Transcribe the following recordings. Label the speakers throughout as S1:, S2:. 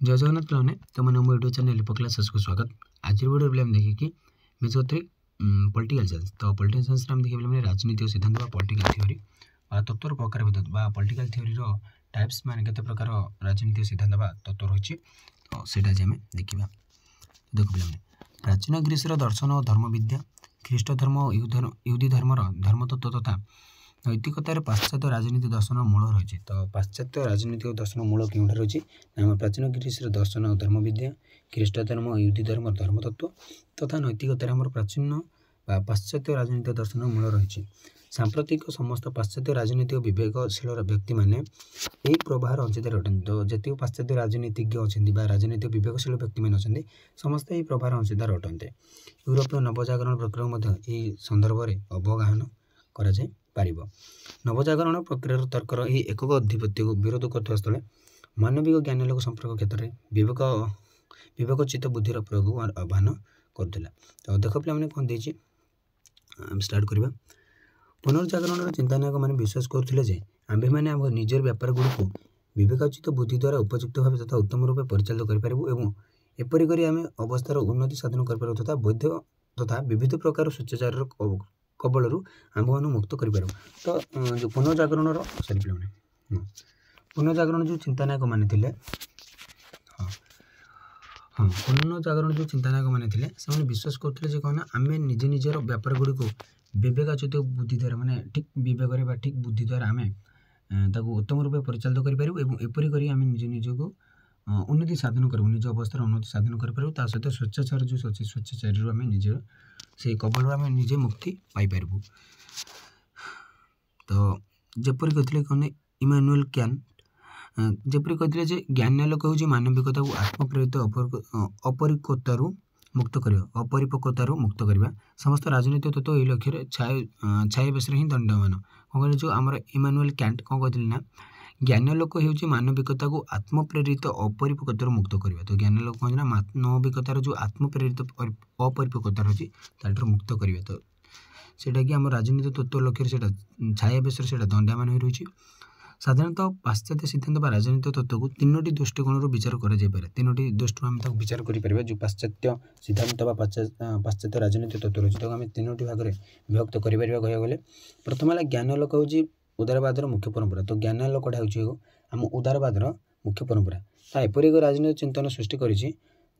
S1: जय जगन्नाथ पे तुम मो यूट्यूब चैनल पकला सस को स्वागत। आज वीडियो पे देखिए कि मेजर 3 पॉलिटिकल साइंस। तो पॉलिटिकल साइंस में देखिए पे राजनीति और सिद्धांत पॉलिटिकल थ्योरी तत्वर प्रकार पॉलिटिकल थ्योरी टाइप्स मान केते प्रकार राजनीति और सिद्धांत तत्व रही। तो सेटा जे हमें देखिबा। देखो पे प्राचीन ग्रीस दर्शन और धर्मविद्या, ख्रीष्ट धर्म और यहूदी धर्मर धर्मतत्व तथा नैतिकतार पाश्चात्य राजनीति दर्शन मूल रही। तो पाश्चात्य राजनीतिक दर्शन मूल क्यों रही आम प्राचीन ग्रीस दर्शन और धर्मविद्या, ख्रीष्ट धर्म और यहूदी धर्म धर्मतत्व तथा नैतिकतार आम प्राचीन पाश्चात्य राजनीतिक दर्शन मूल रही। सांप्रतिक समस्त पाश्चात्य राजनीतिक विवेकशील व्यक्ति मैंने यही प्रवाहर अंशीदार अटंती। तो जी पाश्चात्य राजनीतिज्ञ अच्छा राजनीतिक विवेकशील व्यक्ति मैंने अच्छा समस्त यही प्रवाहर अंशीदार अटंते। यूरोपीय नवजागरण प्रक्रिया संदर्भ में अवगाहन कर नवजागरण प्रक्रिया तर्कर यही एকক अधिपत्य को विरोध करते स्थले मानविक ज्ञानलोक संपर्क क्षेत्र में विवेकचित बुद्धिर प्रयोग आह्वान करुला। तो देख पे कौन दे स्टार्ट करवा। पुनर्जागरण चिंतानायक मैंने विश्वास करुले आम्भे मैंने आम निजर व्यापार गुड़ी को विवेकचित बुद्धि द्वारा उपयुक्त भाव तथा उत्तम रूप परिचालित करूँ एपरिक आम अवस्थार उन्नति साधन कर तथा वैध तथा विविध प्रकार स्वेच्छाचार कबल आंभ मान मुक्त कर। तो जो पुनर्जागरण सरी पे पुनर्जागरण जो चिंतानायक मैंने थे हाँ पुनर्जागरण जो चिंतानायक मैंने थे से विश्वास करते कौन आम निज निजर व्यापार गुड़ी को विवेकचित बुद्धि द्वारा माने ठीक विवेक ठीक बुद्धि द्वारा आम उत्तम रूप परिचालित करें आम निज निजक उन्नति साधन करूँ निज अवस्थार उन्नति साधन करूँ सहित स्वेच्छाचार जो अच्छे स्वेच्छाचार आम निज से कबल आम निजे मुक्ति पाइपर। तो जपरी कहते कौन इमानुएल कैंट जपरी कहते ज्ञानालोक हूँ मानविकता को आत्मप्रेरित अपरिपक्वतारू मुक्त करवा अपरिपक्वतारू मुक्त करवा समस्त राजनीतिक तत्व यही लक्ष्य छाया बेस हिं दंडमान कौन कह जो आम इमानुएल कैंट कौन कहते ना ज्ञानालोक हूँ मानविकता को आत्मप्रेरित अपरिपक्वतारू मुक्त करवा। तो ज्ञानालोक कौन ना मानविकतार जो आत्मप्रेरित अपरिपक्वता रही तार मुक्त करवा। तो सेटा कि आम राजनीतिक तत्व लक्ष्य से छाया बेस दंडायमान हो रही। साधारणतः पाश्चात्य सिद्धांत राजनीतिक तत्व को 3टी दृष्टिकोण विचार कर 3टी दृष्टि आम विचार कर जो पाश्चात्य सिद्धांत पाश्चात्य राजनीतिक तत्व रही आम 3टी भाग में विभक्त कर गले। प्रथम है ज्ञानालोक हूँ उदारवादर मुख्य परंपरा। तो ज्ञानालोकटा हूँ आम उदारवादर मुख्य परंपरा ता एपरी एक राजनीतिक चिंतन सृष्टि करी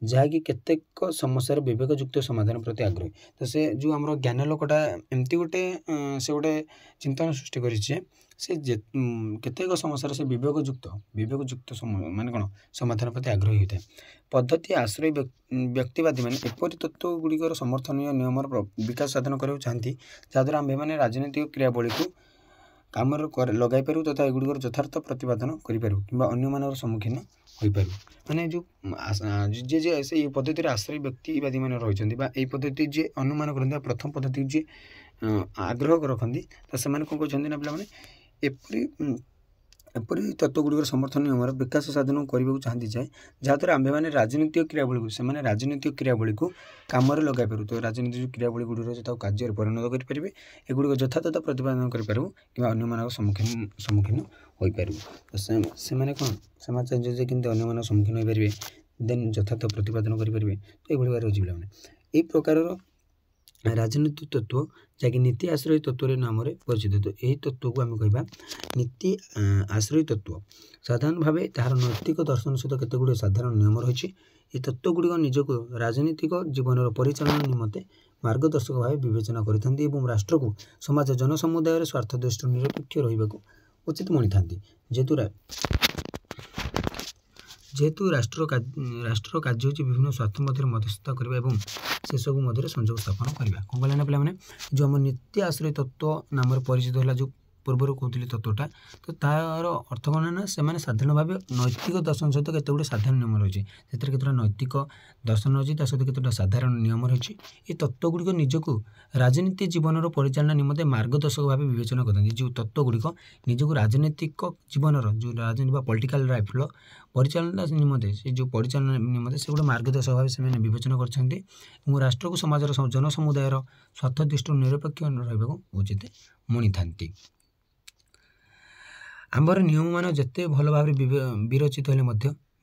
S1: जहाँकि केतेक समस्यार विवेकयुक्त समाधान प्रति आग्रही। तो से जो आम ज्ञानालोकटा एमती गोटे से गोटे चिंतन सृष्टि करें से केतेक समस्यार से विवेकयुक्त माने कौन समाधान प्रति आग्रही होता है। पद्धति आश्रय व्यक्तिवादी मैंने एपरी तत्व गुड़िकर समर्थनीय नियम विकास साधन करने चाहती जहाद्वारा आम्भे मैंने राजनीतिक क्रियावली को काम लगे पारू तथा एगुड़िकर यथार्थ प्रतिपादन करूँ कि अन्य सम्मुखीन हो पारू। माने जो जे जे ऐसे पद्धति आश्रय व्यक्तिवादी मैंने रही पद्धति जे अनुमान करते प्रथम पद्धति जे आग्रह रखती तो से कौन कहते ना पे एपरी तत्वगुड़िक समर्थन नियम विकास साधन करने चाहती जाए जहाद्वारा आम्भे मैंने राजनीतिक क्रियावली को से राजनीतिक क्रियावली को कम लगे पारू। तो राजनीतिक क्रियावली गुड़ कार्य परिणत करेंगे एगुड़िक यथार्थ प्रतिपादन करूँ कि अन्य सम्मुखीन हो पारू। से कौन से चाहिए कि अन्य सम्मुखीन हो पारे देन यथार्थ प्रतिपादन करेंगे। तो ये रोज पे यही प्रकार राजनीतिक तत्व जहाँकि नीति आश्रय तत्व नाम परिचित। तो यही तत्व को आम कह नीति आश्रय तत्व साधारण भाव तार नैतिक दर्शन सहित केते गुड़े साधारण नियम रही। ये तत्वगुड़िक निजक राजनीतिक जीवन परिचालन निमंते मार्गदर्शक भाव विवेचना करते राष्ट्र को समाज जनसमुदाय स्वार्थ दृष्टि निरपेक्ष रहा उचित मनी था। जेहेतु राष्ट्र कार्य होची विभिन्न स्वार्थ मध्य मध्यस्थता करबा एवं से सब मध्य संयोग स्थापन करबा। कौन कहले ना पे जो आम नीति आश्रय तत्व नाम परिचित है जो पूर्वर कहते तत्वटा तो तार अर्थ कौन ना से साधारण भाव नैतिक दर्शन सहित केते गुड़े साधारण नियम रही से केतटा नैतिक दर्शन रही सहित केतटा साधारण नियम रही। ये तत्वगुड़िक निजक राजनीति जीवन परिचालना निमंते मार्गदर्शक भाव विवेचना करते जो तत्वगुड़िक निजक राजनीतिक जीवन जो राजनीति पॉलिटिकल लाइफ परिचालना निमंते से जो परिचालना निमंते से गोटे मार्गदर्शक भाव से विवेचना कर राष्ट्र को समाज जनसमुदाय स्वार्थ दृष्टि निरपेक्ष रहा उचित मनी था। आमर नियम मान जिते भल भाव विरचित हेले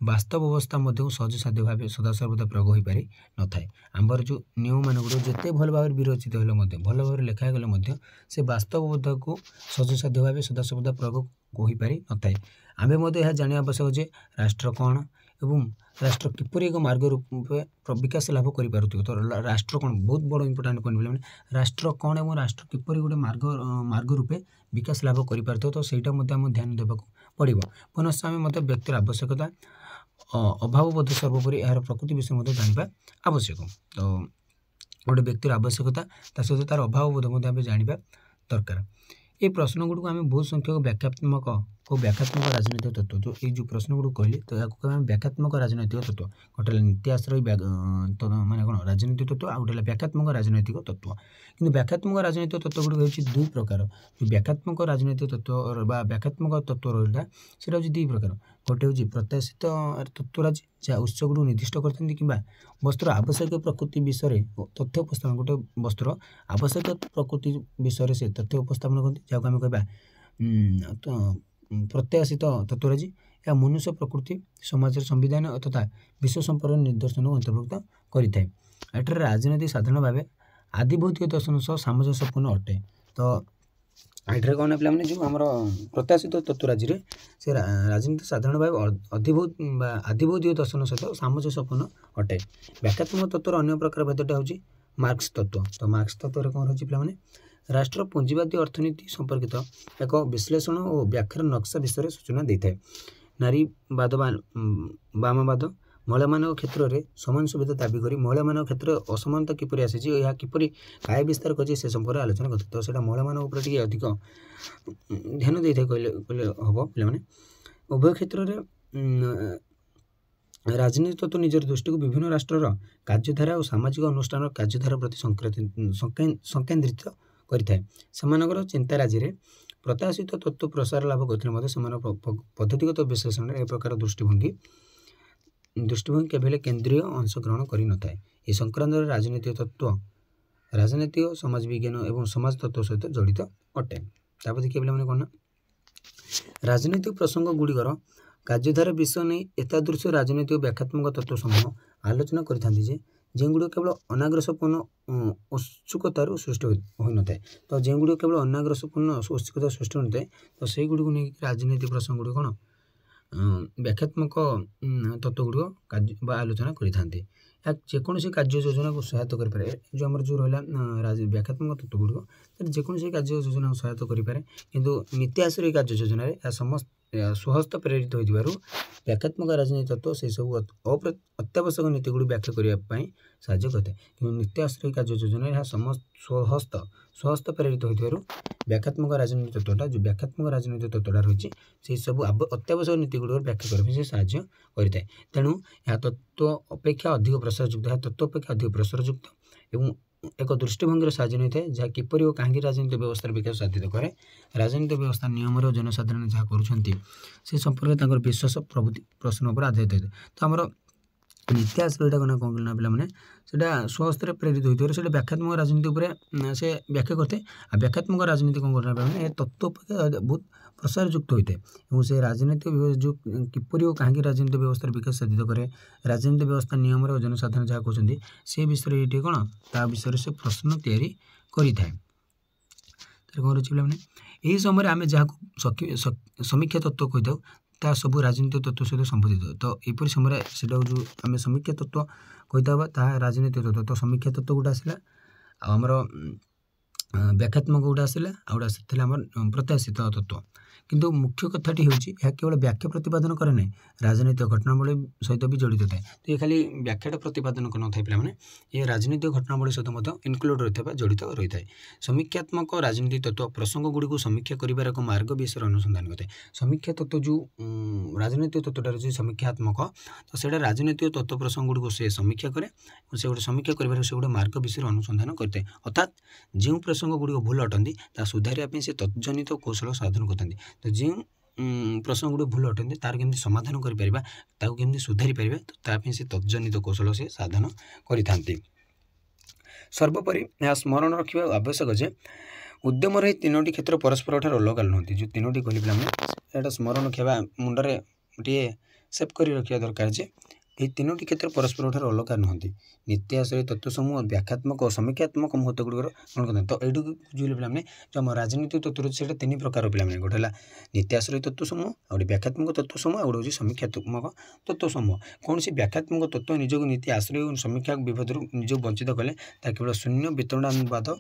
S1: ବାସ୍ତବ ଅବସ୍ଥା ମଧ୍ୟ ସହଜସାଧ୍ୟ ଭାବେ ସଦାସର୍ବଦା ପ୍ରୟୋଗ ହୋଇପାରି ନଥାଏ। ଆମର ଯେଉଁ ନିୟମମାନଙ୍କର ଯେତେ ଭଲ ଭାବରେ ବିରଚିତ ହେଲେ ମଧ୍ୟ ଭଲ ଭାବରେ ଲେଖା ହେଇଗଲେ ମଧ୍ୟ ସେ ବାସ୍ତବ ଅବସ୍ଥାକୁ ସହଜସାଧ୍ୟ ଭାବେ ସଦାସର୍ବଦା ପ୍ରୟୋଗ ହୋଇପାରି ନଥାଏ। ଆମେ ମଧ୍ୟ ଏହା ଜାଣିବା ଆବଶ୍ୟକ ଯେ ରାଷ୍ଟ୍ର କ'ଣ ଏବଂ ରାଷ୍ଟ୍ର କିପରି ଏକ ମାର୍ଗ ରୂପେ ବିକାଶ ଲାଭ କରିପାରୁଥିବ। ତ ରାଷ୍ଟ୍ର କ'ଣ ବହୁତ ବଡ଼ ଇମ୍ପୋର୍ଟାଣ୍ଟ ପଏଣ୍ଟ ମାନେ ରାଷ୍ଟ୍ର କ'ଣ ଏବଂ ରାଷ୍ଟ୍ର କିପରି ଗୋଟେ ମାର୍ଗ ରୂପେ ବିକାଶ ଲାଭ କରିପାରୁଥିବ। ତ ସେଇଟା ମଧ୍ୟ ଆମକୁ ଧ୍ୟାନ ଦେବାକୁ ପଡ଼ିବ। ପୁନଶ୍ଚ ଆମେ ମଧ୍ୟ ବ୍ୟକ୍ତିର ଆବଶ୍ୟକତା ଅଭାବ ବୋଧ ସର୍ବୋପରି ଏହାର ପ୍ରକୃତି ବିଷୟରେ ମଧ୍ୟ ଜାଣିବା ଆବଶ୍ୟକ। ତ ଗୋଟେ ବ୍ୟକ୍ତିର ଆବଶ୍ୟକତା ତା ସହିତ ତାର ଅଭାବ ବୋଧ ମଧ୍ୟ ଆମେ ଜାଣିବା ଦରକାର। এই ପ୍ରଶ୍ନଗୁଡ଼ିକୁ ଆମେ ବହୁତ ସଂଖ୍ୟକ ବ୍ୟାଖ୍ୟାତ୍ମକ ଓ ବ୍ୟାଖ୍ୟାତ୍ମକ ରାଜନୈତିକ ତତ୍ତ୍ୱ ଯେଉଁ ଏଇ ଯେଉଁ ପ୍ରଶ୍ନଗୁଡ଼ିକୁ କହିଲେ ତ ଏହାକୁ ଆମେ ବ୍ୟାଖ୍ୟାତ୍ମକ ରାଜନୈତିକ ତତ୍ତ୍ୱ। ଗୋଟେ ହେଲା ନୀତି ଆଶ୍ରୟ ମାନେ କ'ଣ ରାଜନୈତିକ ତତ୍ତ୍ୱ, ଆଉ ଗୋଟେ ହେଲା ବ୍ୟାଖ୍ୟାତ୍ମକ ରାଜନୈତିକ ତତ୍ତ୍ୱ। କିନ୍ତୁ ବ୍ୟାଖ୍ୟାତ୍ମକ ରାଜନୈତିକ ତତ୍ତ୍ୱଗୁଡ଼ିକ ହେଉଛି ଦୁଇ ପ୍ରକାର। ଯେଉଁ ବ୍ୟାଖ୍ୟାତ୍ମକ ରାଜନୈତିକ ତତ୍ତ୍ୱ ବା ବ୍ୟାଖ୍ୟାତ୍ମକ ତତ୍ତ୍ୱ ରହିଲା ସେଇଟା ହେଉଛି ଦୁଇ ପ୍ରକାର। ଗୋଟେ ହେଉଛି ପ୍ରତ୍ୟାଶିତ ତତ୍ତ୍ୱରାଜି ଯାହା ଉତ୍ସଗୁଡ଼ିକୁ ନିର୍ଦ୍ଦିଷ୍ଟ କରିଥାନ୍ତି କିମ୍ବା ବସ୍ତୁର ଆବଶ୍ୟକ ପ୍ରକୃତି ବିଷୟରେ ତଥ୍ୟ ଉପସ୍ଥାପନ ଗୋଟେ ବସ୍ତୁର ଆବଶ୍ୟକ ପ୍ରକୃତି ବିଷୟରେ ସେ ତଥ୍ୟ ଉପସ୍ଥାପନ କରନ୍ତି ଯାହାକୁ ଆମେ କହିବା ପ୍ରତ୍ୟାଶିତ ତତ୍ତ୍ୱରାଜି। ଏହା ମନୁଷ୍ୟ ପ୍ରକୃତି ସମାଜର ସମ୍ବିଧାନ ତଥା ବିଶ୍ୱ ସମ୍ପର୍କର ନିଦର୍ଶନକୁ ଅନ୍ତର୍ଭୁକ୍ତ କରିଥାଏ। ଏଠାରେ ରାଜନୀତି ସାଧାରଣ ଭାବେ ଆଦିଭୌତିକ ଦର୍ଶନ ସହ ସାମଞ୍ଜସ୍ୟପୂର୍ଣ୍ଣ ଅଟେ। ତ ଏଠାରେ କ'ଣ ପିଲାମାନେ ଯେଉଁ ଆମର ପ୍ରତ୍ୟାଶିତ ତତ୍ତ୍ୱରାଜିରେ ସେ ରାଜନୀତି ସାଧାରଣ ଭାବେ ଆଦିଭୌତିକ ଦର୍ଶନ ସହିତ ସାମଞ୍ଜସ୍ୟପୂର୍ଣ୍ଣ ଅଟେ। ବ୍ୟାଖ୍ୟାତ୍ମକ ତତ୍ତ୍ୱର ଅନ୍ୟ ପ୍ରକାର ଭେଦଟା ହେଉଛି ମାର୍କ୍ସ ତତ୍ତ୍ୱ। ତ ମାର୍କ୍ସ ତତ୍ତ୍ୱରେ କ'ଣ ରହିଛି ପିଲାମାନେ ରାଷ୍ଟ୍ର ପୁଞ୍ଜିବାଦୀ ଅର୍ଥନୀତି ସମ୍ପର୍କିତ ଏକ ବିଶ୍ଳେଷଣ ଓ ବ୍ୟାଖ୍ୟାର ନକ୍ସା ବିଷୟରେ ସୂଚନା ଦେଇଥାଏ। ନାରୀବାଦ ବା ବାମବାଦ ମହିଳାମାନଙ୍କ କ୍ଷେତ୍ରରେ ସମାନ ସୁବିଧା ଦାବି କରି ମହିଳାମାନଙ୍କ କ୍ଷେତ୍ରରେ ଅସମାନତା କିପରି ଆସିଛି ଓ ଏହା କିପରି କାୟ ବିସ୍ତାର କରିଛି ସେ ସମ୍ପର୍କରେ ଆଲୋଚନା କରିଥାଏ। ତ ସେଇଟା ମହିଳାମାନଙ୍କ ଉପରେ ଟିକେ ଅଧିକ ଧ୍ୟାନ ଦେଇଥାଏ କହିଲେ ହେବ ପିଲାମାନେ। ଉଭୟ କ୍ଷେତ୍ରରେ ରାଜନୀତି ତତ୍ତ୍ୱ ନିଜର ଦୃଷ୍ଟିକୁ ବିଭିନ୍ନ ରାଷ୍ଟ୍ରର କାର୍ଯ୍ୟଧାରା ଓ ସାମାଜିକ ଅନୁଷ୍ଠାନର କାର୍ଯ୍ୟଧାରା ପ୍ରତି ସଂକେନ୍ଦ୍ରିତ କରିଥାଏ। ସେମାନଙ୍କର ଚିନ୍ତାରାଜିରେ ପ୍ରତ୍ୟାଶିତ ତତ୍ତ୍ୱ ପ୍ରସାର ଲାଭ କରିଥିଲେ ମଧ୍ୟ ସେମାନଙ୍କ ପଦ୍ଧତିଗତ ବିଶ୍ଳେଷଣରେ ଏ ପ୍ରକାର ଦୃଷ୍ଟିଭଙ୍ଗୀ କେବେ ହେଲେ କେନ୍ଦ୍ରୀୟ ଅଂଶଗ୍ରହଣ କରିନଥାଏ। ଏହି ସଂକ୍ରାନ୍ତରେ ରାଜନୈତିକ ସମାଜ ବିଜ୍ଞାନ ଏବଂ ସମାଜ ତତ୍ତ୍ୱ ସହିତ ଜଡ଼ିତ ଅଟେ। ତାପରେ ଦେଖିବା ପିଲାମାନେ କ'ଣ ନା ରାଜନୈତିକ ପ୍ରସଙ୍ଗ ଗୁଡ଼ିକର କାର୍ଯ୍ୟଧାରା ବିଷୟ ନେଇ ଏତାଦୃଶ ରାଜନୈତିକ ବ୍ୟାଖ୍ୟାତ୍ମକ ତତ୍ତ୍ୱ ସମୂହ ଆଲୋଚନା କରିଥାନ୍ତି ଯେ ଯେଉଁଗୁଡ଼ିକ କେବଳ ଅନାଗ୍ରସପୂର୍ଣ୍ଣ ଉତ୍ସୁକତାରୁ ସୃଷ୍ଟି ହୋଇନଥାଏ। ତ ଯେଉଁଗୁଡ଼ିକ କେବଳ ଅନାଗ୍ରସପୂର୍ଣ୍ଣ ଉତ୍ସୁକତା ସୃଷ୍ଟି ହୋଇନଥାଏ ତ ସେଇଗୁଡ଼ିକୁ ନେଇକି ରାଜନୈତିକ ପ୍ରସଙ୍ଗ ଗୁଡ଼ିକ କ'ଣ ବ୍ୟାଖ୍ୟାତ୍ମକ ତତ୍ତ୍ୱଗୁଡ଼ିକ ବା ଆଲୋଚନା କରିଥାନ୍ତି। ଏହା ଯେକୌଣସି କାର୍ଯ୍ୟ ଯୋଜନାକୁ ସହାୟତା କରିପାରେ। ଯେଉଁ ଆମର ଯେଉଁ ରହିଲା ବ୍ୟାଖ୍ୟାତ୍ମକ ତତ୍ତ୍ୱଗୁଡ଼ିକ ଯେକୌଣସି କାର୍ଯ୍ୟ ଯୋଜନାକୁ ସହାୟତା କରିପାରେ, କିନ୍ତୁ ନୀତି ଆଶ୍ରୟ କାର୍ଯ୍ୟ ଯୋଜନାରେ ଏହା ସ୍ୱହସ୍ତ ପ୍ରେରିତ ହୋଇଥିବାରୁ ବ୍ୟାଖ୍ୟାତ୍ମକ ରାଜନୀତି ତତ୍ତ୍ୱ ସେସବୁ ଅତ୍ୟାବଶ୍ୟକ ନୀତିଗୁଡ଼ିକୁ ବ୍ୟାଖ୍ୟା କରିବା ପାଇଁ ସାହାଯ୍ୟ କରିଥାଏ। କିନ୍ତୁ ନୀତି ଆଶ୍ରୟ କାର୍ଯ୍ୟ ଯୋଜନାରେ ଏହା ସ୍ୱହସ୍ତ ପ୍ରେରିତ ହୋଇଥିବାରୁ ବ୍ୟାଖ୍ୟାତ୍ମକ ରାଜନୀତି ତତ୍ତ୍ୱଟା ଯେଉଁ ବ୍ୟାଖ୍ୟାତ୍ମକ ରାଜନୀତି ତତ୍ତ୍ୱଟା ରହିଛି ସେହିସବୁ ଅତ୍ୟାବଶ୍ୟକ ନୀତିଗୁଡ଼ିକୁ ବ୍ୟାଖ୍ୟା କରିବା ପାଇଁ ସେ ସାହାଯ୍ୟ କରିଥାଏ। ତେଣୁ ଏହା ତତ୍ତ୍ୱ ଅପେକ୍ଷା ଅଧିକ ପ୍ରସାରଯୁକ୍ତ ଏବଂ ଏକ ଦୃଷ୍ଟିଭଙ୍ଗୀର ସାହାଯ୍ୟ ନେଇଥାଏ ଯାହା କିପରି ଓ କାହିଁକି ରାଜନୈତିକ ବ୍ୟବସ୍ଥାର ବିକାଶ ସାଧିତ କରେ। ରାଜନୈତିକ ବ୍ୟବସ୍ଥା ନିୟମରେ ଜନସାଧାରଣ ଯାହା କରୁଛନ୍ତି ସେ ସମ୍ପର୍କରେ ତାଙ୍କର ବିଶ୍ୱାସ ପ୍ରଭୃତି ପ୍ରଶ୍ନ ଉପରେ ଆଧାରିତ ହୋଇଥାଏ। ତ ଆମର ନୀତି ଆଶ୍ରୟଟା କ'ଣ କହିଲେ ନା ପିଲାମାନେ ସେଇଟା ସ୍ୱହସ୍ତରେ ପ୍ରେରିତ ହୋଇଥିବାରୁ ସେଇଟା ବ୍ୟାଖ୍ୟାତ୍ମକ ରାଜନୀତି ଉପରେ ସେ ବ୍ୟାଖ୍ୟା କରିଥାଏ। ଆଉ ବ୍ୟାଖ୍ୟାତ୍ମକ ରାଜନୀତି କ'ଣ କରିଥାଏ ପିଲାମାନେ ଏ ତତ୍ତ୍ୱ ଅପେକ୍ଷା ବହୁତ ପ୍ରସାରଯୁକ୍ତ ହୋଇଥାଏ ଏବଂ ସେ ରାଜନୈତିକ ଯେଉଁ କିପରି ଓ କାହିଁକି ରାଜନୈତିକ ବ୍ୟବସ୍ଥାର ବିକାଶ ସାଧିତ କରେ, ରାଜନୈତିକ ବ୍ୟବସ୍ଥା ନିୟମରେ ଓ ଜନସାଧାରଣ ଯାହା କହୁଛନ୍ତି ସେ ବିଷୟରେ ଏଇଠି କ'ଣ ତା ବିଷୟରେ ସେ ପ୍ରଶ୍ନ ତିଆରି କରିଥାଏ। ତାର କ'ଣ ରହିଛି ପିଲାମାନେ ଏହି ସମୟରେ ଆମେ ଯାହାକୁ ସମୀକ୍ଷା ତତ୍ତ୍ୱ କହିଥାଉ ତାହା ସବୁ ରାଜନୈତିକ ତତ୍ତ୍ୱ ସହିତ ସମ୍ବନ୍ଧିତ। ତ ଏହିପରି ସମୟରେ ସେଇଟା ଯେଉଁ ଆମେ ସମୀକ୍ଷା ତତ୍ତ୍ୱ କହିଥାଉ ତାହା ରାଜନୈତିକ ତତ୍ତ୍ୱ। ତ ସମୀକ୍ଷା ତତ୍ତ୍ୱ ଗୋଟେ ଆସିଲା, ଆଉ ଆମର ବ୍ୟାଖ୍ୟାତ୍ମକ ଗୋଟେ ଆସିଲା, ଆଉ ଗୋଟେ ଆସିଥିଲା ଆମର ପ୍ରତ୍ୟାଶିତ ତତ୍ତ୍ୱ। କିନ୍ତୁ ମୁଖ୍ୟ କଥାଟି ହେଉଛି ଏହା କେବଳ ବ୍ୟାଖ୍ୟା ପ୍ରତିପାଦନ କରେ ନାହିଁ, ରାଜନୈତିକ ଘଟଣାବଳୀ ସହିତ ବି ଜଡ଼ିତ ଥାଏ। ତ ଏ ଖାଲି ବ୍ୟାଖ୍ୟାଟା ପ୍ରତିପାଦନ କରିନଥାଏ ପିଲାମାନେ, ଏ ରାଜନୈତିକ ଘଟଣାବଳୀ ସହିତ ମଧ୍ୟ ଇନକ୍ଲୁଡ଼ ରହିଥାଏ ବା ଜଡ଼ିତ ରହିଥାଏ। ସମୀକ୍ଷାତ୍ମକ ରାଜନୀତି ତତ୍ତ୍ୱ ପ୍ରସଙ୍ଗଗୁଡ଼ିକୁ ସମୀକ୍ଷା କରିବାର ଏକ ମାର୍ଗ ବିଷୟରେ ଅନୁସନ୍ଧାନ କରିଥାଏ। ସମୀକ୍ଷା ତତ୍ତ୍ୱ ଯେଉଁ ରାଜନୈତିକ ତତ୍ତ୍ୱଟା ରହିଛି ସମୀକ୍ଷାତ୍ମକ, ତ ସେଇଟା ରାଜନୈତିକ ତତ୍ତ୍ୱ ପ୍ରସଙ୍ଗଗୁଡ଼ିକୁ ସେ ସମୀକ୍ଷା କରେ ଏବଂ ସେ ଗୋଟେ ସମୀକ୍ଷା କରିବାରେ ସେ ଗୋଟେ ମାର୍ଗ ବିଷୟରେ ଅନୁସନ୍ଧାନ କରିଥାଏ। ଅର୍ଥାତ୍ ଯେଉଁ ପ୍ରସଙ୍ଗଗୁଡ଼ିକ ଭୁଲ ଅଟନ୍ତି ତାହା ସୁଧାରିବା ପାଇଁ ସେ ତତ୍ଜନିତ କୌଶଳ ସାଧନ କରିଥାନ୍ତି। ତ ଯେଉଁ ପ୍ରସଙ୍ଗଗୁଡ଼ିକ ଭୁଲ ଅଟନ୍ତି ତାର କେମିତି ସମାଧାନ କରିପାରିବା, ତାକୁ କେମିତି ସୁଧାରି ପାରିବା, ତ ତା ପାଇଁ ସେ ତତ୍ଜନିତ କୌଶଳ ସେ ସାଧନ କରିଥାନ୍ତି। ସର୍ବୋପରି ଏହା ସ୍ମରଣ ରଖିବା ଆବଶ୍ୟକ ଯେ ଉଦ୍ୟମର ଏହି ତିନୋଟି କ୍ଷେତ୍ର ପରସ୍ପରଠାରୁ ଅଲଗା ନୁହନ୍ତି। ଯେଉଁ ତିନୋଟି କହିଲେ ପିଲାମାନେ ଏଇଟା ସ୍ମରଣ ରଖିବା ମୁଣ୍ଡରେ ଗୋଟିଏ सेव कर रखा दरकार जे ये तीनोटी क्षेत्र परस्पर ठार अलग नुहति नीति आश्रय तत्व समूह व्याख्यात्मक और समीक्षात्मक महत्व गुड़िकर ग्रहण करते तो यू बुझे पे जो आम राजनीतिक तत्व से तीन प्रकार पे गोटे है नीति आश्रय तत्व समूह गोटे व्याख्यात्मक तत्व समूह और गोटे समीक्षात्मक तत्व समूह कौन से व्याख्यात्मक तत्व निजक नीति आश्रय और समीक्षा विभेद निज वंचित कले केवल शून्य वितरणानुवाद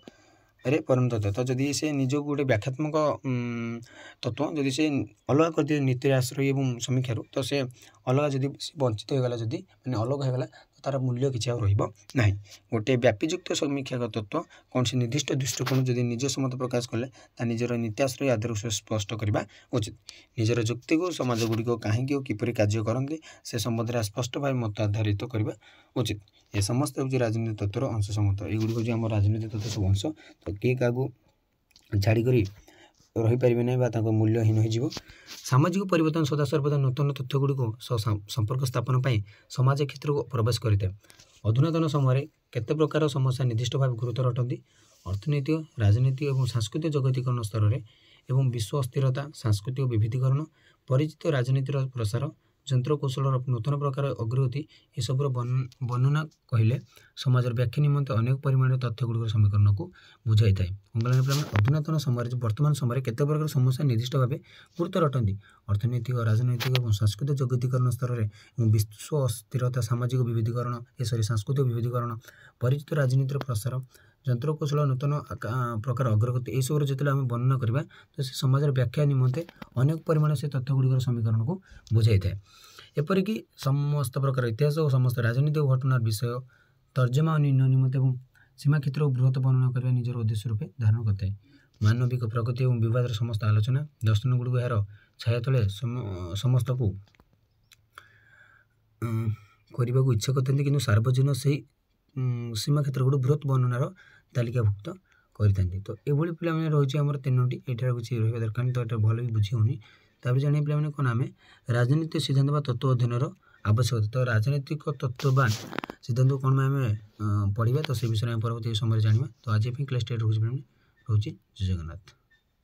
S1: रे परिणत होता तो जदि से निज गोटे व्याख्यात्मक तत्व जदि से अलग कर दिए नीति आश्रय और समीक्षा तो से अलग जदि वंचित होगा जदि मैंने अलग होगा तो तार मूल्य किसी ना गोटे व्यापीयुक्त समीक्षा तत्व कौन से निर्दिष्ट दृष्टिकोण जदि निज समत प्रकाश कले निजर नीति आश्रय आधार स्पष्ट करने उचित निजर युक्ति को समाज गुड़िक कहीं किपर कार्य करते से संबंध में स्पष्ट भाव मत आधारित करने उचित ये समस्त हूँ राजनीति तत्वर अंश समत युड़क जो आम राजनीति तत्व सब अंश तो किए क्या छाड़ी रहीपर ना मूल्यहीन हो सामाजिक परिवर्तन सदा सर्वदा नूतन तथ्य गुड़िक संपर्क स्थापन पर समाज क्षेत्र को प्रवेश करता है अधुनातन समय केते प्रकार समस्या निर्दिष्ट भाव गुरुतर अटंती अर्थनैतिक राजनीतिक और सांस्कृतिक जगतीकरण स्तर में एवं विश्व अस्थिरता सांस्कृतिक विविधीकरण परिचित राजनीतिर प्रसार यंत्रकौशल नूतन प्रकार अग्रगति ये सब वर्णना कहले समाज व्याख्या निमंते अनेक परिमाण तथ्य गुड़िक समीकरण को बुझाई था अधुनातन समय वर्तमान समय केते प्रकार समस्या निर्दिष्ट भाव गुरुतर अटंती अर्थनैतिक राजनैतिक और सांस्कृतिक जगतीकरण स्तर में विश्व अस्थिरता सामाजिक विविधीकरण सांस्कृतिक विविधीकरण परिचित राजनीतिर प्रसार यंत्रकौशल नूतन प्रकार अग्रगति यह सब जो आम वर्णना करवा तो से समाज व्याख्या निमंते अनेक परिमाण से तथ्य गुड़िक समीकरण को बुझाई था एपरिक समस्त प्रकार इतिहास और समस्त राजनीतिक घटनार विषय तर्जमा और निर्णय निमंते और सीमा क्षेत्र बृहत वर्णना करने निजर उद्देश्य रूपे धारण करता है मानविक प्रगति और विवाद समस्त आलोचना दर्शन गुड़िक यार छाया तले समस्त को करने को इच्छा करते कि सार्वजनिक से सीमा क्षेत्र गुड़ बृहत वर्णनार तालिकाभुक्त करते तो ये पे रही आम तीनोटी ये किसी रहा दरकार तो ये भल भी बुझी होनी तापर जाने पे कौन आम राजनीतिक सिद्धांत व तत्व अध्ययन आवश्यकता तो राजनीतिक तत्ववान सिद्धांत को कौन आम पढ़ा तो से विषय में परवर्त समय जाना तो आज क्लास 10 रोचे जय जगन्नाथ।